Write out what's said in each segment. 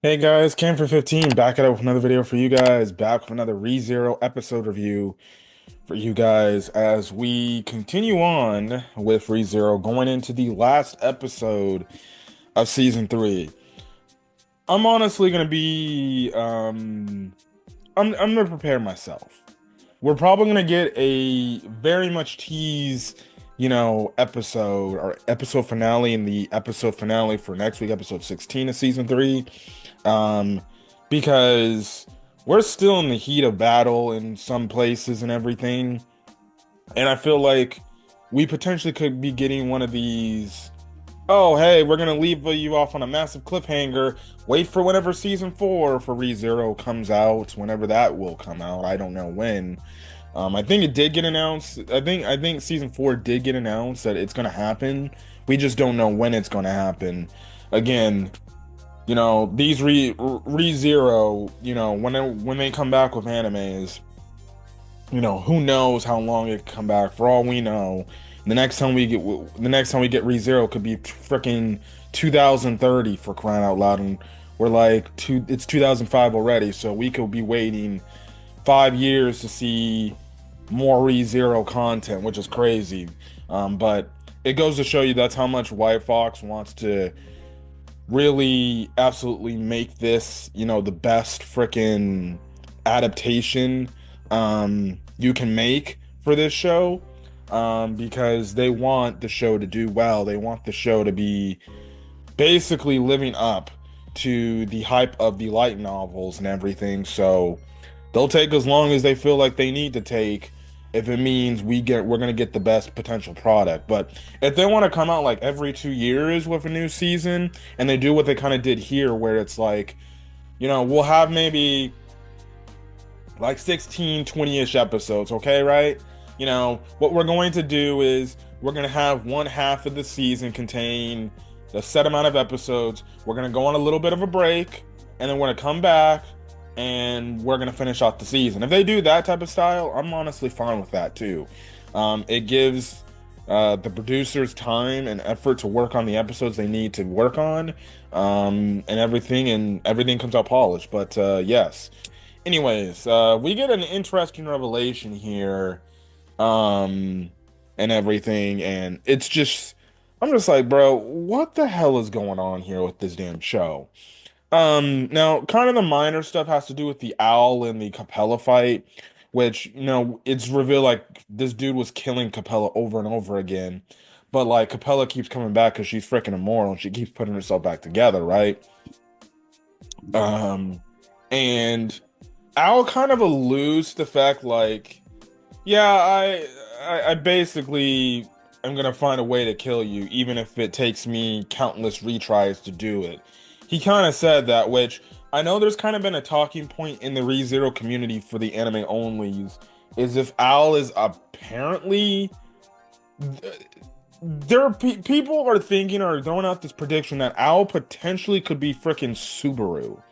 Hey guys, Cam for 15 back at it with another video for you guys, back with another ReZero episode review for you guys as we continue on with ReZero going into the last episode of season 3. I'm honestly gonna be I'm gonna prepare myself. We're probably gonna get a very much teased, episode or episode finale in the episode finale for next week, episode 16 of season 3. Um, because we're still in the heat of battle in some places and everything. And I feel like we potentially could be getting one of these. Oh, hey, we're gonna leave you off on a massive cliffhanger. Wait for whenever season 4 for ReZero comes out, whenever that will come out. I don't know when. I think it did get announced. I think season 4 did get announced that it's gonna happen. We just don't know when it's gonna happen. Again, these ReZero, when they come back with animes, who knows how long it can come back. For all we know, the next time we get ReZero could be freaking 2030 for crying out loud, and it's 2005 already, so we could be waiting 5 years to see more ReZero content, which is crazy. But it goes to show you that's how much White Fox wants to really absolutely make this, the best freaking adaptation you can make for this show. Because they want the show to do well. They want the show to be basically living up to the hype of the light novels and everything. So they'll take as long as they feel like they need to take if it means we're gonna get the best potential product. But if they want to come out like every 2 years with a new season and they do what they kind of did here, where it's like, we'll have maybe like 16, 20-ish episodes, okay, right? What we're going to do is we're going to have one half of the season contain a set amount of episodes. We're going to go on a little bit of a break, and then we're going to come back and we're going to finish off the season. If they do that type of style, I'm honestly fine with that too. It gives the producers time and effort to work on the episodes they need to work on, and everything comes out polished. But yes. Anyways, we get an interesting revelation here, um, and everything, and I'm just like, bro, what the hell is going on here with this damn show? Now, kind of the minor stuff has to do with the owl and the Capella fight, which, it's revealed like this dude was killing Capella over and over again, but like Capella keeps coming back because she's freaking immortal and she keeps putting herself back together, right? Um, and Owl kind of alludes to the fact like, yeah, I basically am gonna find a way to kill you, even if it takes me countless retries to do it. He kind of said that, which I know there's kind of been a talking point in the ReZero community for the anime onlys, is if Owl is apparently people are thinking or throwing out this prediction that Owl potentially could be freaking Subaru.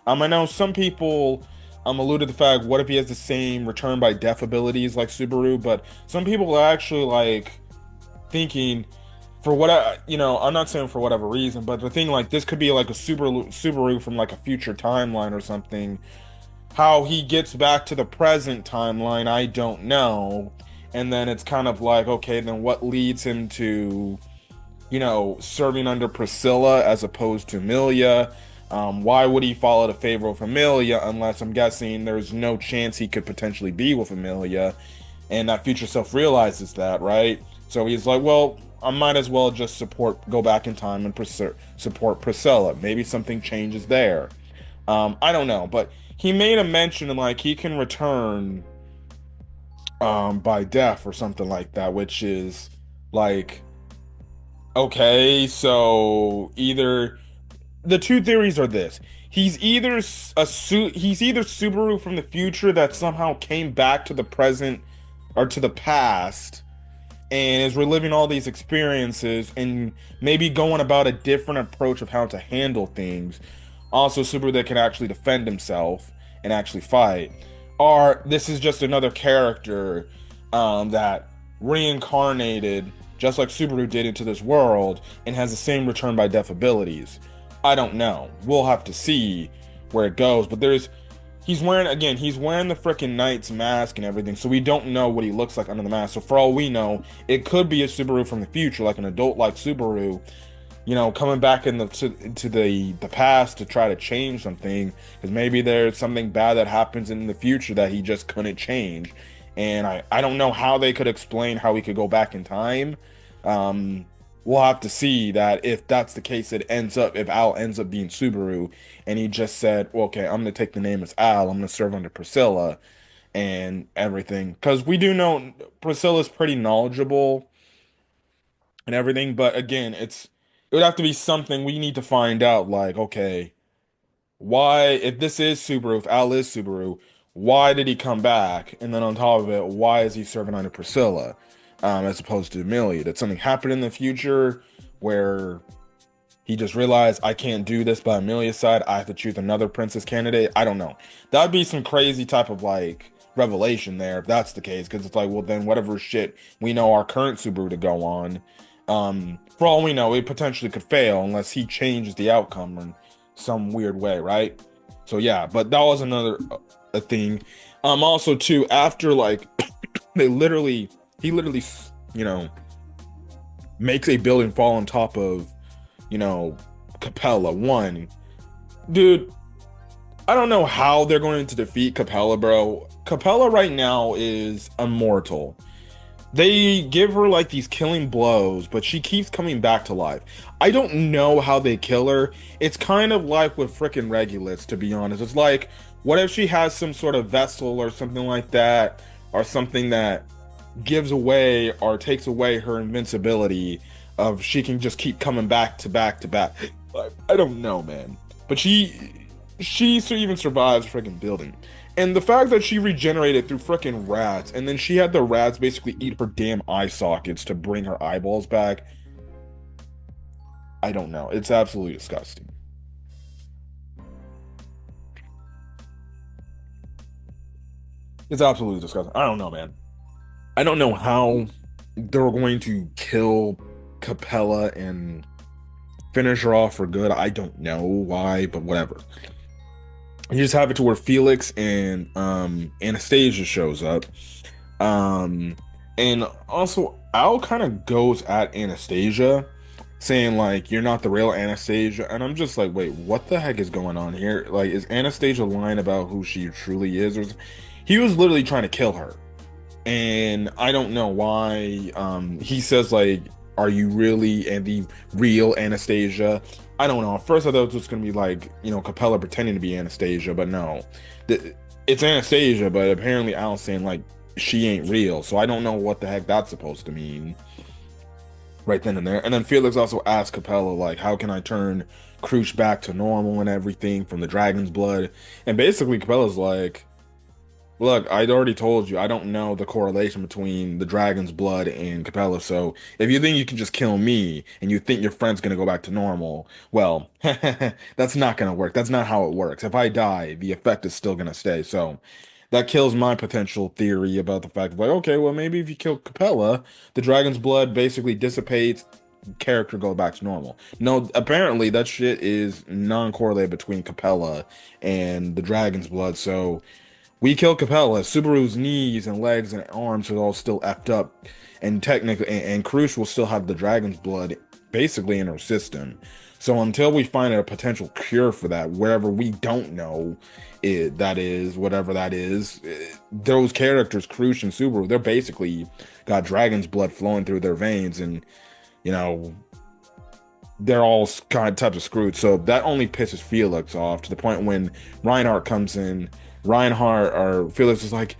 I know some people alluded to the fact, what if he has the same return by death abilities like Subaru? But some people are actually like thinking, for what I'm not saying for whatever reason, but the thing like this could be like a Subaru from like a future timeline or something. How he gets back to the present timeline, I don't know. And then it's kind of like, okay, then what leads him to, serving under Priscilla as opposed to Amelia? Why would he follow the favor of Amelia unless I'm guessing there's no chance he could potentially be with Amelia, and that future self realizes that, right? So he's like, well, I might as well just go back in time and support Priscilla. Maybe something changes there. I don't know, but he made a mention like he can return by death or something like that, which is like, okay, so either the two theories are this. He's either Subaru from the future that somehow came back to the present or to the past and is reliving all these experiences and maybe going about a different approach of how to handle things. Also, Subaru that can actually defend himself and actually fight. Or this is just another character that reincarnated just like Subaru did into this world and has the same return by death abilities. I don't know. We'll have to see where it goes. But he's wearing the freaking knight's mask and everything, so we don't know what he looks like under the mask. So for all we know, it could be a Subaru from the future, like an adult like Subaru, coming back into the past to try to change something, because maybe there's something bad that happens in the future that he just couldn't change. And I don't know how they could explain how he could go back in time. Um, we'll have to see that if that's the case, if Al ends up being Subaru and he just said, well, okay, I'm gonna take the name as Al, I'm gonna serve under Priscilla and everything. Because we do know Priscilla's pretty knowledgeable and everything, but again, it would have to be something we need to find out, like, okay, why, if this is Subaru, if Al is Subaru, why did he come back? And then on top of it, why is he serving under Priscilla, as opposed to Amelia? Did something happen in the future where he just realized I can't do this by Amelia's side? I have to choose another princess candidate? I don't know. That'd be some crazy type of like revelation there if that's the case, because it's like, well, then whatever shit we know our current Subaru to go on, for all we know, it potentially could fail unless he changes the outcome in some weird way, right? So yeah, but that was another a thing. Also too, after like he literally, you know, makes a building fall on top of, Capella. One, dude, I don't know how they're going to defeat Capella, bro. Capella right now is immortal. They give her like these killing blows, but she keeps coming back to life. I don't know how they kill her. It's kind of like with frickin' Regulus, to be honest. It's like, what if she has some sort of vessel or something like that, or something that gives away or takes away her invincibility of she can just keep coming back to back to back. Like, I don't know, man. But she even survives freaking building. And the fact that she regenerated through freaking rats, and then she had the rats basically eat her damn eye sockets to bring her eyeballs back. I don't know. It's absolutely disgusting. It's absolutely disgusting. I don't know, man. I don't know how they're going to kill Capella and finish her off for good. I don't know why, but whatever. You just have it to where Felix and Anastasia shows up. Um and also Al kind of goes at Anastasia, saying like, you're not the real Anastasia. And I'm just like, wait, what the heck is going on here? Like, is Anastasia lying about who she truly is? He was literally trying to kill her. And I don't know why. He says like, are you really and the real Anastasia? I don't know. At first I thought it was gonna be like, Capella pretending to be Anastasia, but no. It's Anastasia, but apparently Al's saying like she ain't real. So I don't know what the heck that's supposed to mean right then and there. And then Felix also asked Capella like, how can I turn Crush back to normal and everything from the dragon's blood? And basically Capella's like, look, I'd already told you, I don't know the correlation between the dragon's blood and Capella. So if you think you can just kill me and you think your friend's gonna go back to normal, well, that's not gonna work. That's not how it works. If I die, the effect is still gonna stay. So that kills my potential theory about the fact of like, okay, well, maybe if you kill Capella, the dragon's blood basically dissipates, character go back to normal. No, apparently that shit is non-correlated between Capella and the dragon's blood. So we kill Capella, Subaru's knees and legs and arms are all still effed up, and technically, and Crush will still have the dragon's blood basically in her system. So until we find a potential cure for that, wherever we don't know that is, whatever that is, those characters, Crush and Subaru, they're basically got dragon's blood flowing through their veins, and you know they're all kind of types of screwed. So that only pisses Felix off to the point when Reinhardt comes in. Reinhardt or Felix is like,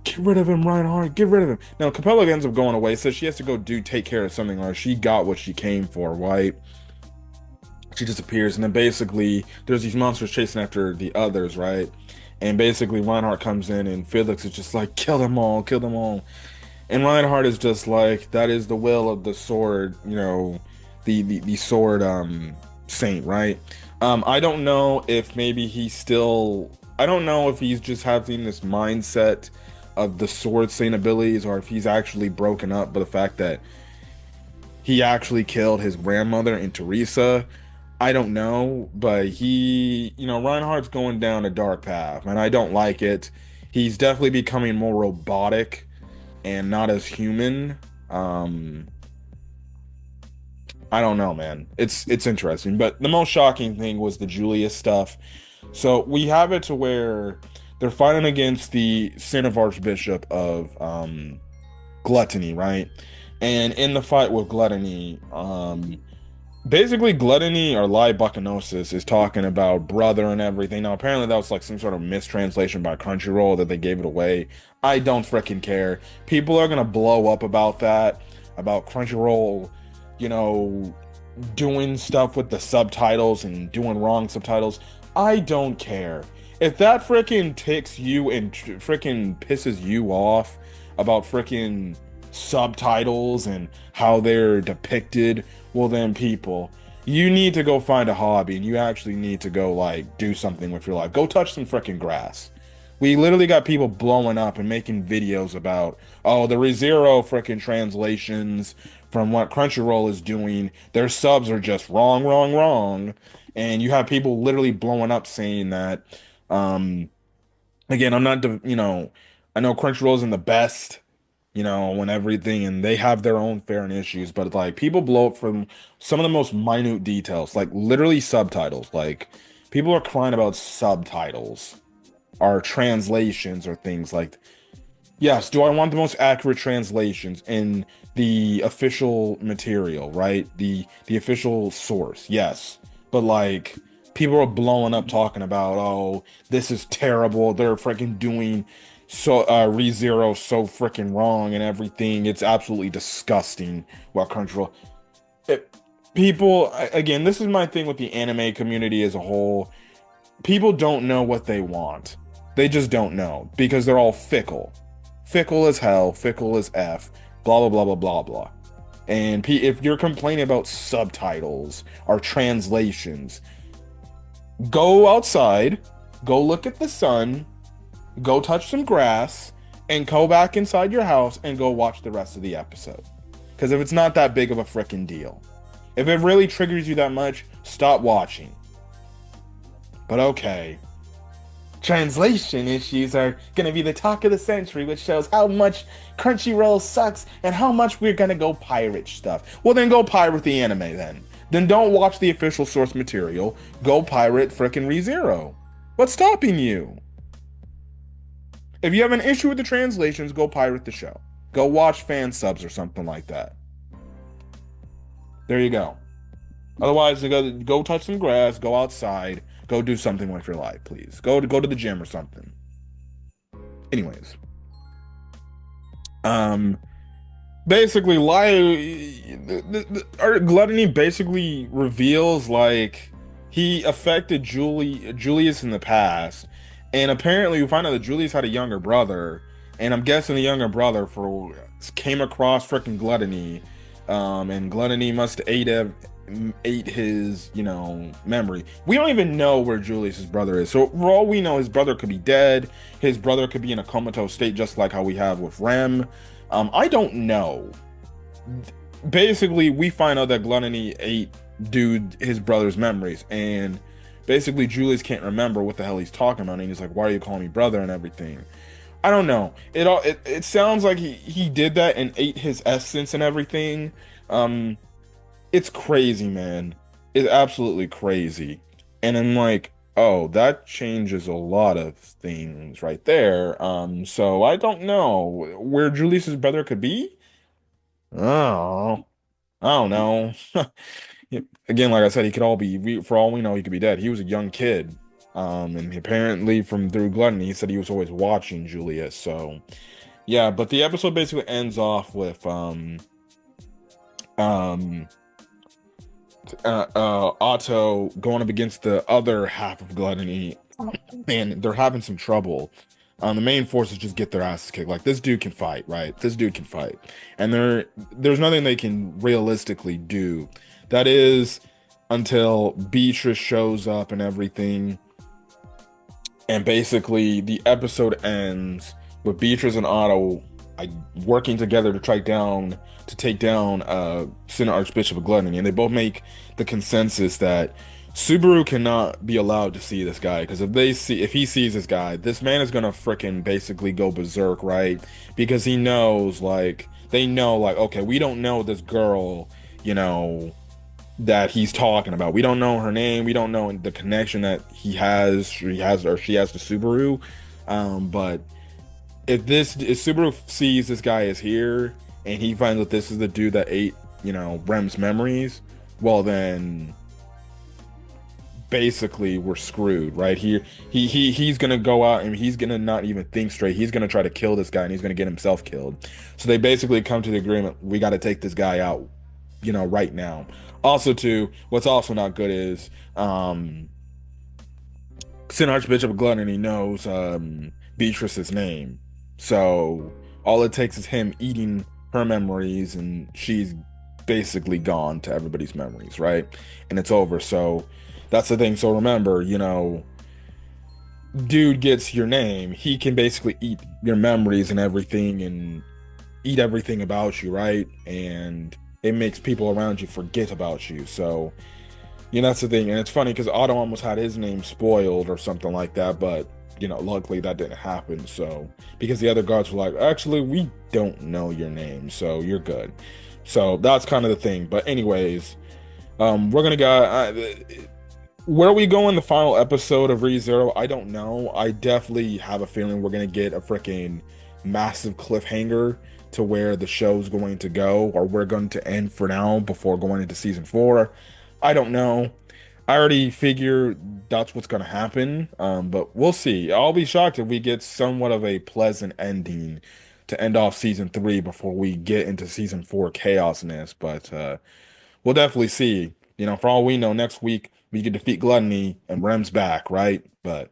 get rid of him, Reinhardt, get rid of him. Now Capella ends up going away, so she has to go take care of something, or she got what she came for, right? She disappears, and then basically there's these monsters chasing after the others, right? And basically Reinhardt comes in, and Felix is just like, kill them all, kill them all. And Reinhardt is just like, that is the will of the sword, the sword saint, right? I don't know if maybe I don't know if he's just having this mindset of the sword saint abilities, or if he's actually broken up by the fact that he actually killed his grandmother and Teresa. I don't know, but Reinhardt's going down a dark path, and I don't like it. He's definitely becoming more robotic and not as human. Um, I don't know, man. It's interesting, but the most shocking thing was the Julius stuff. So we have it to where they're fighting against the Sin of Archbishop of Gluttony, right? And in the fight with Gluttony, basically, Gluttony or Libacanosis is talking about brother and everything. Now, apparently, that was like some sort of mistranslation by Crunchyroll that they gave it away. I don't freaking care. People are gonna blow up about that, about Crunchyroll, you know, doing stuff with the subtitles and doing wrong subtitles. I don't care. If that freaking ticks you and freaking pisses you off about freaking subtitles and how they're depicted, well then people, you need to go find a hobby and you actually need to go like do something with your life. Go touch some freaking grass. We literally got people blowing up and making videos about, oh, the ReZero freaking translations from what Crunchyroll is doing. Their subs are just wrong, wrong, wrong. And you have people literally blowing up saying that. Um, Again, I'm not, I know Crunchyroll isn't the best, when everything, and they have their own fair and issues, but like people blow up from some of the most minute details, like literally subtitles. Like people are crying about subtitles or translations or things like, yes, do I want the most accurate translations in the official material, right? The official source, yes. But like people are blowing up talking about, oh, this is terrible. They're freaking doing ReZero so freaking wrong and everything. It's absolutely disgusting what Crunchyroll. It, People, again, this is my thing with the anime community as a whole. People don't know what they want. They just don't know because they're all fickle. Fickle as hell, fickle as F, blah, blah, blah, blah, blah, blah. And if you're complaining about subtitles or translations, go outside, go look at the sun, go touch some grass, and go back inside your house and go watch the rest of the episode. Because if it's not that big of a freaking deal, if it really triggers you that much, stop watching. But okay. Translation issues are gonna be the talk of the century, which shows how much Crunchyroll sucks and how much we're gonna go pirate stuff. Well, then go pirate the anime then. Then don't watch the official source material. Go pirate frickin' ReZero. What's stopping you? If you have an issue with the translations, go pirate the show. Go watch fan subs or something like that. There you go. Otherwise, go touch some grass, go outside, go do something with your life, please. Go to the gym or something. Anyways, basically, Gluttony basically reveals like he affected Julius in the past, and apparently we find out that Julius had a younger brother, and I'm guessing the younger brother came across freaking Gluttony, and Gluttony must ate his, memory. We don't even know where Julius's brother is. So for all we know, his brother could be dead. His brother could be in a comatose state, just like how we have with Rem. I don't know. Basically, we find out that Gluttony ate his brother's memories, and basically Julius can't remember what the hell he's talking about, and he's like, "Why are you calling me brother?" and everything. I don't know. It sounds like he did that and ate his essence and everything. It's crazy, man. It's absolutely crazy. And I'm like, oh, that changes a lot of things right there. So I don't know where Julius's brother could be. Oh, I don't know. Again, like I said, he could for all we know, he could be dead. He was a young kid. And apparently through Gluttony, he said he was always watching Julius. So yeah, but the episode basically ends off with Otto going up against the other half of Gluttony, and they're having some trouble. The main forces just get their asses kicked. Like, this dude can fight, right? This dude can fight, and there's nothing they can realistically do. That is until Beatrice shows up and everything, and basically the episode ends with Beatrice and Otto working together to take down Sinnoh Archbishop of Gluttony, and they both make the consensus that Subaru cannot be allowed to see this guy because if he sees this guy, this man is gonna frickin' basically go berserk, right? Because he knows they know okay, we don't know this girl, you know, that he's talking about. We don't know her name. We don't know the connection that she has to Subaru. But if Subaru sees this guy is here and he finds that this is the dude that ate, Rem's memories, well then basically we're screwed, right? He's gonna go out and he's gonna not even think straight. He's gonna try to kill this guy and he's gonna get himself killed. So they basically come to the agreement, we got to take this guy out, right now. Also, too, what's also not good is Sin Archbishop of Gluttony knows Beatrice's name. So all it takes is him eating her memories and she's basically gone to everybody's memories, right? And it's over. So that's the thing. So remember, dude gets your name. He can basically eat your memories and everything and eat everything about you, right? And it makes people around you forget about you. So, that's the thing. And it's funny because Otto almost had his name spoiled or something like that, but luckily that didn't happen. So, because the other guards were like, actually, we don't know your name, so you're good. So that's kind of the thing. But anyways, we're gonna go. Where we go in the final episode of ReZero, I don't know. I definitely have a feeling we're gonna get a freaking massive cliffhanger to where the show's going to go, or we're going to end for now before going into season 4. I don't know. I already figure that's what's going to happen, but we'll see. I'll be shocked if we get somewhat of a pleasant ending to end off season 3 before we get into season 4 chaosness, but we'll definitely see. For all we know, next week we can defeat Gluttony and Rem's back, right? But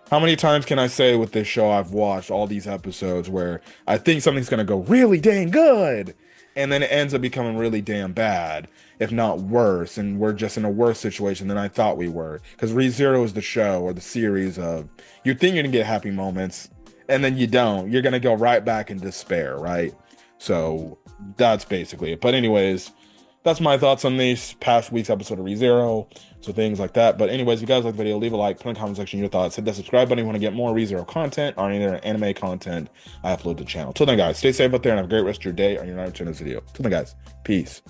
how many times can I say with this show I've watched all these episodes where I think something's going to go really dang good and then it ends up becoming really damn bad, if not worse, and we're just in a worse situation than I thought we were. Because ReZero is the show or the series of you think you're going to get happy moments and then you don't. You're going to go right back in despair, right? So that's basically it. But anyways, that's my thoughts on this past week's episode of ReZero. So things like that. But anyways, if you guys like the video, leave a like, put in the comment section your thoughts, hit that subscribe button if you want to get more ReZero content or any other anime content I upload to the channel. Till then, guys, stay safe out there and have a great rest of your day or your night. Return this video. Till then, guys, peace.